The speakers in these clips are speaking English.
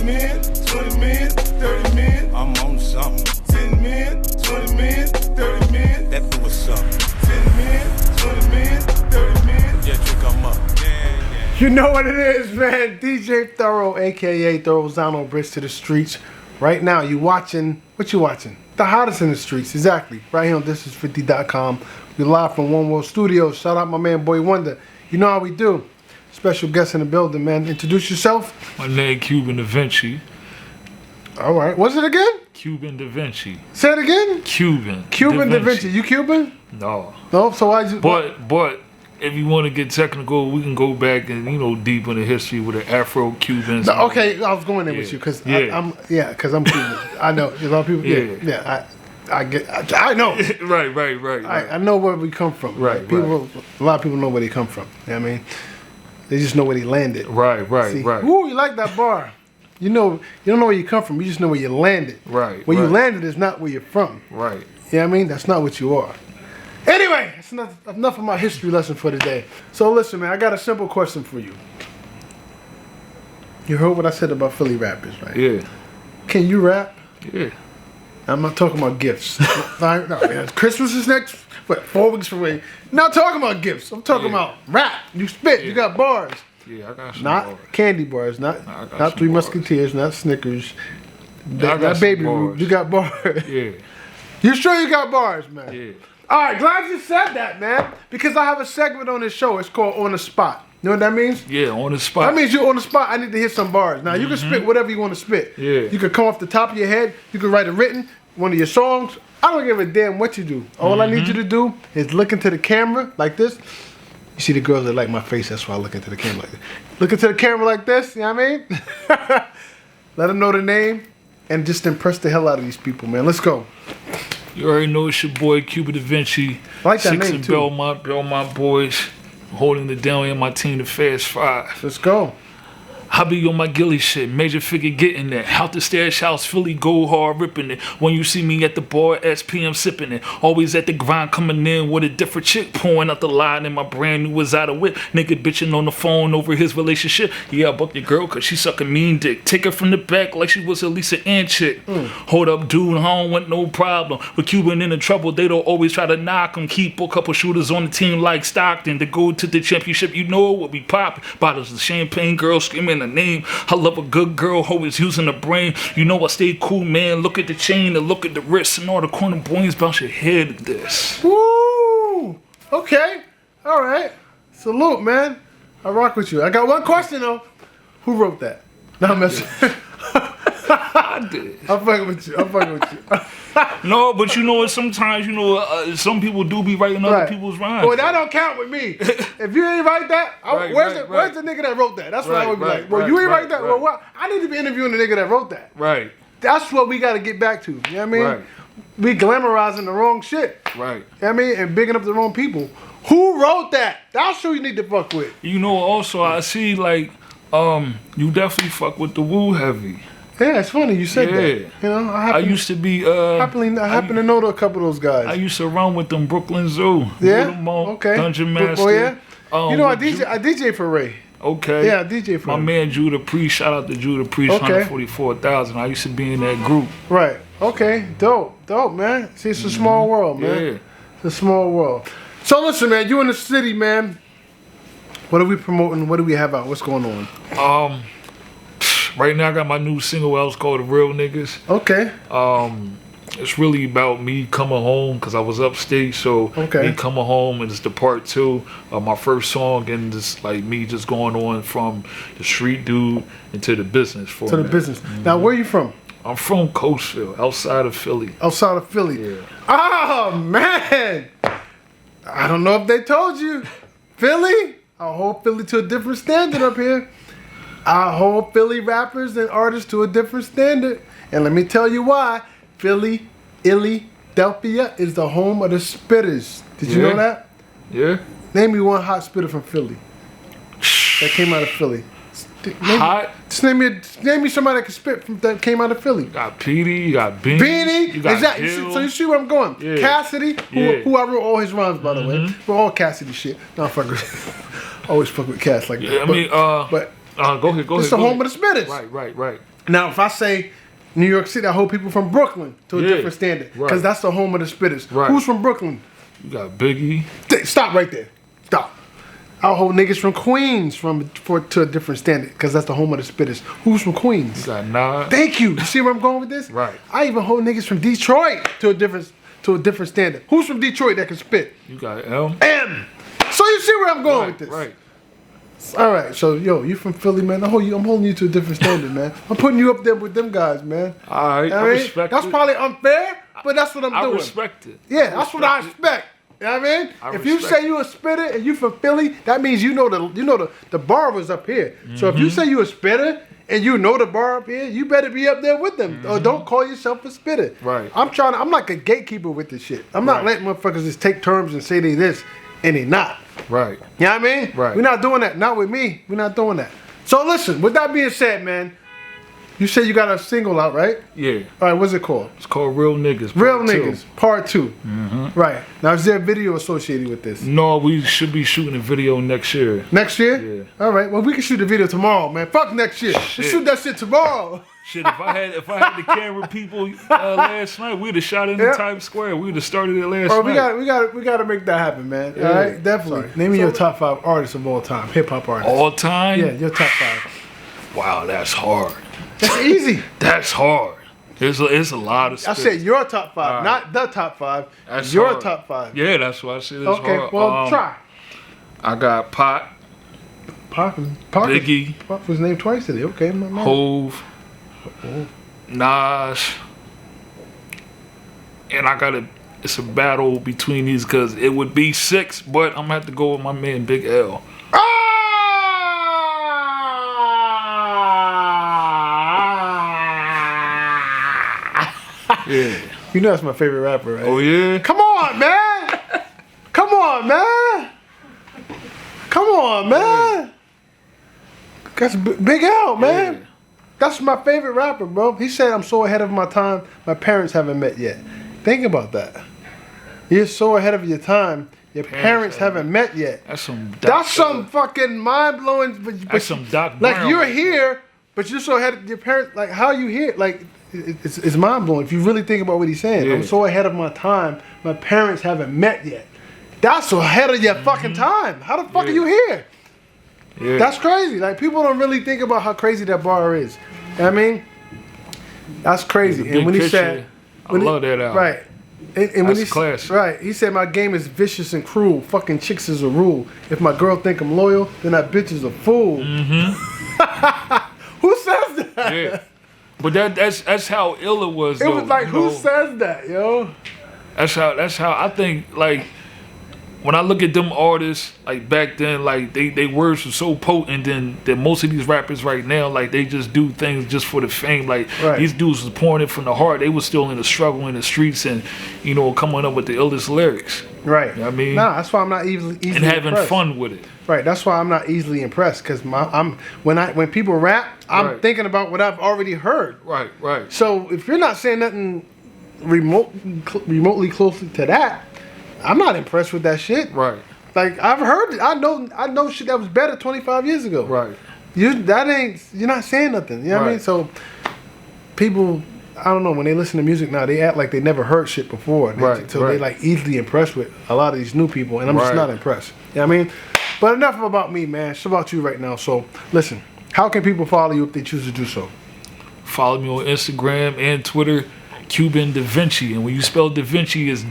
million, 20 million, 30 million. I'm on something. 10 million, 20 million, 30 million. That do what's up. 10 million, 20 million, 30 million. Yeah, drink them up. Yeah. You know what it is, man. DJ Thoro, a.k.a. Thorozano, Bridge to the Streets. Right now, you watching, what you watching? The hottest in the streets, exactly. Right here on ThisIs50.com. We live from One World Studios. Shout out my man, Boy Wonder. You know how we do. Special guest in the building, man. Introduce yourself. My name Cuban Dvenci. All right. What's it again? Cuban Dvenci. Say it again? Cuban Dvenci. You Cuban? No. No? So why you... But if you want to get technical, we can go back and, deep in the history with the Afro-Cubans. No, okay, I was going there with you because I'm Cuban. I know. A lot of people... Yeah. I know. Right. I know where we come from. Right. A lot of people know where they come from. You know what I mean? They just know where they landed. Right. Ooh, you like that bar. You don't know where you come from. You just know where you landed. Right. Where you landed is not where you're from. Right. You know what I mean? That's not what you are. Anyway, that's enough of my history lesson for today. So listen, man, I got a simple question for you. You heard what I said about Philly rappers, right? Yeah. Can you rap? Yeah. I'm not talking about gifts. No, man. Christmas is next, 4 weeks away. Not talking about gifts. I'm talking about rap. You spit. You got bars. Yeah, I got some Not bars. candy bars. Not Three Musketeers. Not Snickers. Not Baby Ruth. You got bars. Yeah. You sure you got bars, man? Yeah. All right, glad you said that, man. Because I have a segment on this show. It's called On the Spot. You know what that means? Yeah, on the spot. That means you're on the spot. I need to hit some bars. Now, you can spit whatever you want to spit. Yeah. You can come off the top of your head. You can write a written, one of your songs. I don't give a damn what you do. All I need you to do is look into the camera like this. You see the girls that like my face, that's why I look into the camera like this. Look into the camera like this, you know what I mean? Let them know the name and just impress the hell out of these people, man. Let's go. You already know it's your boy, Cuban Dvenci. I like that 6 name, in too. Belmont boys. Holding it down in my team, the Fast Five. Let's go. I be on my Gilly shit, major figure getting that. Out the stash house, Philly go hard ripping it. When you see me at the bar, SPM sipping it. Always at the grind coming in with a different chick. Pouring out the line and my brand new was out of whip. Nigga bitching on the phone over his relationship. Yeah, I bucked your girl cause she suck a mean dick. Take her from the back like she was a Lisa Ann chick. Hold up dude, I don't want no problem. With Cuban in the trouble, they don't always try to knock him. Keep a couple shooters on the team like Stockton. To go to the championship, you know what we pop. Bottles of champagne, girls screaming a name. I love a good girl, always using the brain. You know I stay cool, man. Look at the chain and look at the wrist and all the corner boys bounce your head at this. Woo! Okay. All right. Salute, man. I rock with you. I got one question, though. Who wrote that? No, I'm messing. I did. I'm fucking with you. No, but you know what? Sometimes, some people do be writing other people's rhymes. Well, that don't count with me. If you ain't write that, where's the nigga that wrote that? That's what I would be like. Well, you ain't write that. Well, what? I need to be interviewing the nigga that wrote that. Right. That's what we got to get back to. You know what I mean? Right. We glamorizing the wrong shit. Right. You know what I mean? And bigging up the wrong people. Who wrote that? That's who you need to fuck with. Also, I see, you definitely fuck with the Woo heavy. Yeah, it's funny you said that. I used to be. I happen to know a couple of those guys. I used to run with them Brooklyn Zoo. Yeah. Okay. Dungeon Master. Oh yeah. I DJ for Ray. Okay. Yeah, I DJ for my him. man Judah Priest. Shout out to Judah Priest. 144,000. I used to be in that group. Right. Okay. Dope, man. See, it's a small world, man. Yeah. It's a small world. So listen, man. You in the city, man. What are we promoting? What do we have out? What's going on? Right now I got my new single out. It's called The Real Niggas. Okay. It's really about me coming home because I was upstate. So me coming home, and it's the part 2 of my first song, and just like me just going on from the street dude into the business for the business. Now, where are you from? I'm from Coastville, outside of Philly. Outside of Philly. Yeah. Oh man, I don't know if they told you, Philly. I hold Philly to a different standard up here. I hold Philly rappers and artists to a different standard. And let me tell you why. Philadelphia is the home of the spitters. Did you know that? Yeah. Name me one hot spitter from Philly that came out of Philly. Hot? Just name me somebody that can spit that came out of Philly. You got Petey, you got Beanie. You got exactly. So you see where I'm going. Yeah. Cassidy, who I wrote all his rhymes, by the way. For all Cassidy shit. No, fuck with always fuck with Cass like that. Go ahead. It's the home of the spitters. Right. Now, if I say New York City, I hold people from Brooklyn to a different standard. Because Right. that's the home of the spitters. Right. Who's from Brooklyn? You got Biggie. Stop right there. Stop. I'll hold niggas from Queens to a different standard. Because that's the home of the spitters. Who's from Queens? You got Nas. Thank you. You see where I'm going with this? Right. I even hold niggas from Detroit to a different standard. Who's from Detroit that can spit? You got M. M. So you see where I'm going with this? Right. All right. So yo, you from Philly, man? I'm holding you to a different standard, man. I'm putting you up there with them guys, man. All right. I mean, respect that's it. probably unfair, but that's what I'm doing. I respect it. Yeah, that's what I expect. You know what I mean? If you respect say you a spitter and you from Philly, that means you know the bar was up here. So if you say you a spitter and you know the bar up here, you better be up there with them. Or don't call yourself a spitter. Right. I'm like a gatekeeper with this shit. I'm not letting motherfuckers just take terms and say they this and they not. Right. You know what I mean? Right. We're not doing that. Not with me. We're not doing that. So listen, with that being said, man, you said you got a single out, right? Yeah. All right, what's it called? It's called Real Niggas. Real Part 2. Niggas, Part 2. Right. Now, is there a video associated with this? No, we should be shooting a video next year. Next year? Yeah. All right. Well, we can shoot the video tomorrow, man. Fuck next year. Let's shoot that shit tomorrow. Shit, if I had the camera people last night, we'd have shot it in Times Square. We'd have started it last night. We got to make that happen, man. Yeah. All right, definitely. Sorry. Name me your top 5 artists of all time, hip hop artists. All time? Yeah, your top 5. Wow, that's hard. That's easy. That's hard. It's a lot of I spit. said your top 5, All right. not the top 5. That's your hard. top 5. Yeah, that's why I said it's Okay, hard. well, try. I got Pac, Pac Biggie, Pac was named twice today. Okay, my man. Hove, Nas, and it's a battle between these because it would be 6, but I'm gonna have to go with my man Big L. Yeah. You know that's my favorite rapper, right? Oh yeah. Come on, man. Come on, man. Come on, man. That's Big L, man. Yeah. That's my favorite rapper, bro. He said, I'm so ahead of my time, my parents haven't met yet. Think about that. You're so ahead of your time, your parents haven't met yet. That's some fucking mind-blowing. That's some Doc Like, Brown you're right here, but you're so ahead of your parents. Like, how you here? Like, it's mind-blowing if you really think about what he's saying. Yeah. I'm so ahead of my time, my parents haven't met yet. That's so ahead of your fucking time. How the fuck are you here? Yeah. That's crazy. Like, people don't really think about how crazy that bar is. You know what I mean? That's crazy. The big And when he picture, said, I love that album. right. And when That's classic. Right. He said, my game is vicious and cruel. Fucking chicks is a rule. If my girl think I'm loyal, then that bitch is a fool. Who says that? Yeah. But that's how ill it was. It was like, who says that, yo? That's how I think. Like when I look at them artists, like back then, like they words were so potent. Then that most of these rappers right now, like they just do things just for the fame. Like these dudes was pouring it from the heart. They was still in the struggle in the streets and coming up with the illest lyrics. Right. You know what I mean? Nah, that's why I'm not easily and having impressed. fun with it. Right, that's why I'm not easily impressed because when people rap, I'm thinking about what I've already heard. Right, right. So if you're not saying nothing remotely closely to that, I'm not impressed with that shit. Right. Like I've heard it, I know shit that was better 25 years ago. Right. You're not saying nothing. You know what I mean? So people, I don't know, when they listen to music now, they act like they never heard shit before. They like easily impressed with a lot of these new people, and I'm just not impressed. You know what I mean? But enough about me, man. It's about you right now. So listen, how can people follow you if they choose to do so? Follow me on Instagram and Twitter, Cuban Dvenci. And when you spell Dvenci, it's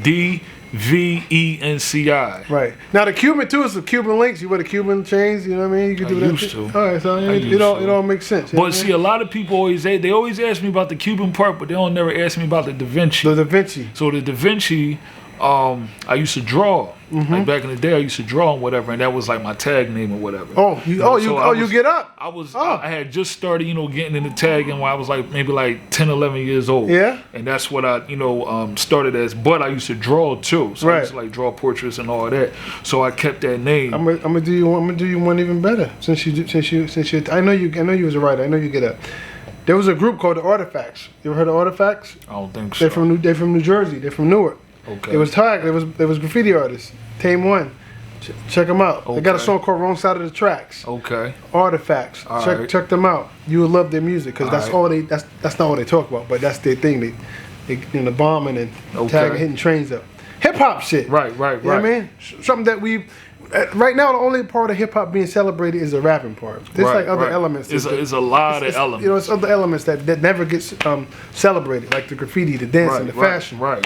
DVENCI. Right. Now the Cuban too is the Cuban links. You wear the Cuban chains. You know what I mean? You can do that. Used to. All right, so it all makes sense. But see, a lot of people always ask me about the Cuban part, but they don't never ask me about the Da Vinci. The Da Vinci. So the Da Vinci, I used to draw. Like back in the day, I used to draw and whatever, and that was like my tag name or whatever. You get up. I had just started, getting into tagging when I was like maybe like 10, 11 years old. Yeah. And that's what I, started as. But I used to draw too, so I used to like draw portraits and all that. So I kept that name. I'm gonna do you one even better. Since you I know you was a writer. I know you get up. There was a group called the Artifacts. You ever heard of Artifacts? I don't think so. They're from New Jersey. They're from Newark. Okay. It was tagged. There was graffiti artists. Tame One. Check them out. They got a Okay. song called Wrong Side of the Tracks. Okay. Artifacts. All Check right. check them out. You will love their music because that's All all they. That's not all they talk about, but that's their thing. They the bombing and tagging, hitting trains up. Hip hop shit. Right. You know what I mean? Something that we. Right now, the only part of hip hop being celebrated is the rapping part. There's like other elements. It's a lot of elements. You know, it's other elements that never gets celebrated, like the graffiti, the dancing, the fashion. Right.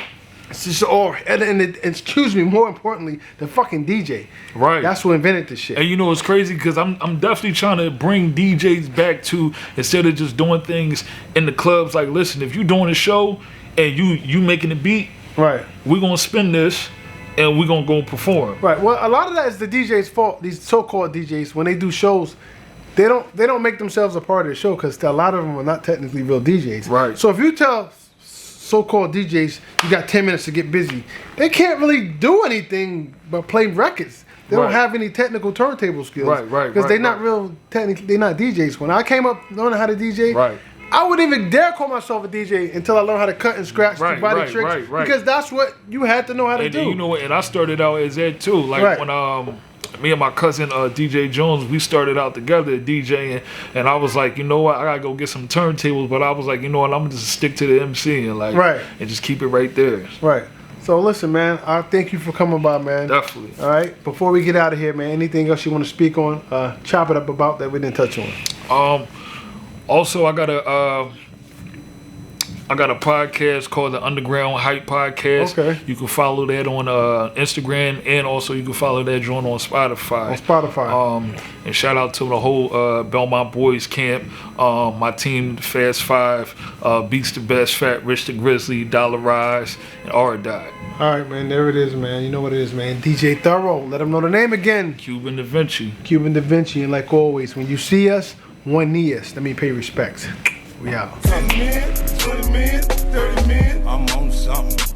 It's just all, and excuse me, more importantly, the fucking DJ. Right. That's who invented this shit. And you know it's crazy because I'm definitely trying to bring DJs back to, instead of just doing things in the clubs. Like, listen, if you doing a show and you making a beat, Right. we're gonna spin this and we're gonna go perform. Right. Well, a lot of that is the DJ's fault. These so-called DJs, when they do shows, they don't make themselves a part of the show because a lot of them are not technically real DJs. Right. So if you tell so-called DJs you got 10 minutes to get busy, they can't really do anything but play records. They don't Right. have any technical turntable skills. Right. Because they're not real technically. They're not DJs. When I came up learning how to DJ, Right. I wouldn't even dare call myself a DJ until I learned how to cut and scratch, do Right, body right, tricks, right. because that's what you had to know how to And do. you know what? And I started out as that too. Like Right. when me and my cousin DJ Jones, we started out together DJing, and I was like, you know what? I gotta go get some turntables, but I was like, you know what? I'm gonna just stick to the MC and like, Right. and just keep it right there. Right. So listen, man, I thank you for coming by, man. Definitely. All right. Before we get out of here, man, anything else you want to speak on? Chop it up about that we didn't touch on. Also, I got a podcast called the Underground Hype Podcast. Okay. You can follow that on Instagram, and also you can follow that joint on Spotify. On Spotify. And shout out to the whole Belmont Boys camp, my team, Fast Five, Beats the Best, Fat Rich the Grizzly, Dollar Rise, and R-Dot. All right, man. There it is, man. You know what it is, man. DJ Thoro. Let them know the name again. Cuban Dvenci. Cuban Dvenci. And like always, when you see us, one knee us. Let me pay respects. We out. 10 minutes, 20 minutes, 30 minutes, I'm on something.